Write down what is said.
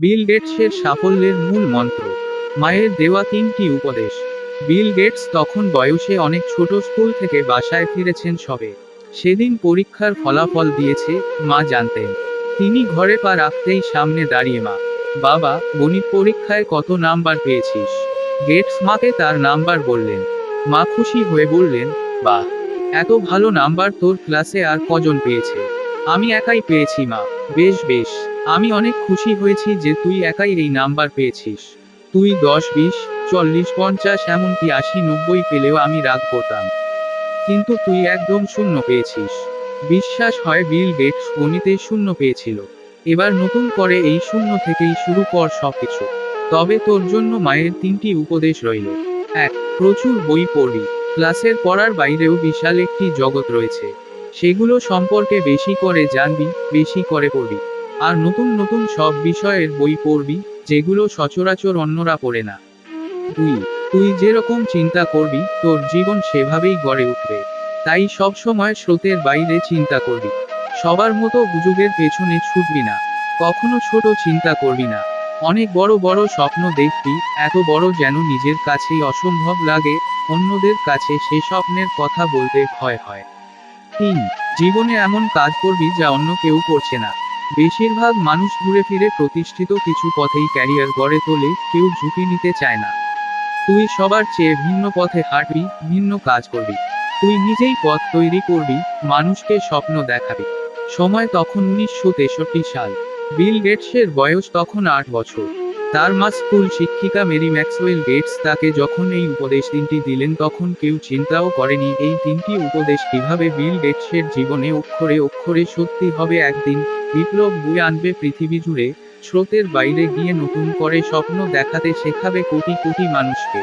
বিল গেটসের সাফল্যের মূল মন্ত্র। মায়ের দেওয়া তিনটি উপদেশ। বিল গেটস তখন বয়সে অনেক ছোট, স্কুল থেকে বাসায় ফিরেছেন সবে। সেদিন পরীক্ষার ফলাফল দিয়েছে, মা জানতেন। তিনি ঘরে পা রাখতেই সামনে দাঁড়িয়ে মা, বাবা, গণিত পরীক্ষায় কত নাম্বার পেয়েছিস? গেটস মাকে তার নাম্বার বললেন। মা খুশি হয়ে বললেন, বাহ, এত ভালো নাম্বার তোর ক্লাসে আর কজন পেয়েছে? আমি একাই পেয়েছি মা। বেশ বেশ, আমি অনেক খুশি হয়েছি যে তুই একাই এই নাম্বার পেয়েছিস। তুই 10, 20, 40, 50 এমনকি 80, 90 পেলেও আমি রাগ করতাম। কিন্তু তুই একদম শূন্য পেয়েছিস। বিশ্বাস হয় বিল গেটস গণিতে শূন্য পেয়েছিল। এবার নতুন করে এই শূন্য থেকেই শুরু কর সবকিছু। তবে তোর জন্য মায়ের তিনটি উপদেশ রইল। 1. প্রচুর বই পড়বি। ক্লাসের পড়ার বাইরেও বিশাল একটি জগৎ রয়েছে। সেগুলো সম্পর্কে বেশি করে জানবি, বেশি করে পড়বি। আর নতুন নতুন সব বিষয়ের বই পড়বি, যেগুলো সচরাচর অন্যরা পড়ে না। 2. তুই যেরকম চিন্তা করবি, তোর জীবন সেভাবেই গড়ে উঠবে। তাই সবসময় স্রোতের বাইরে চিন্তা করবি। সবার মতো গুজবের পেছনে ছুটবি না। কখনো ছোট চিন্তা করবি না। অনেক বড় বড় স্বপ্ন দেখবি, এত বড় যেন নিজের কাছেই অসম্ভব লাগে, অন্যদের কাছে সে স্বপ্নের কথা বলতে ভয় হয়। 3. জীবনে এমন কাজ করবি যা অন্য কেউ করছে না। বেশিরভাগ মানুষ ঘুরে ফিরে প্রতিষ্ঠিত কিছু পথেই ক্যারিয়ার গড়ে তোলে, কেউ ঝুঁকি নিতে চায় না। তুই সবার চেয়ে ভিন্ন পথে হাঁটবি, ভিন্ন কাজ করবি। তুই নিজেই পথ তৈরি করবি, মানুষকে স্বপ্ন দেখাবি। সময় তখন 1963 সাল। বিল গেটসের বয়স তখন 8 বছর। তার মা স্কুল শিক্ষিকা মেরি ম্যাক্সওয়েল গেটস তাকে যখন এই উপদেশ তিনটি দিলেন তখন কেউ চিন্তাও করেনি এই তিনটি উপদেশ কিভাবে বিল গেটসের জীবনে অক্ষরে অক্ষরে সত্যি হবে। একদিন বিপ্লব বয়ে আনবে পৃথিবী জুড়ে, স্রোতের বাইরে গিয়ে নতুন করে স্বপ্ন দেখাতে শেখাবে কোটি কোটি মানুষকে।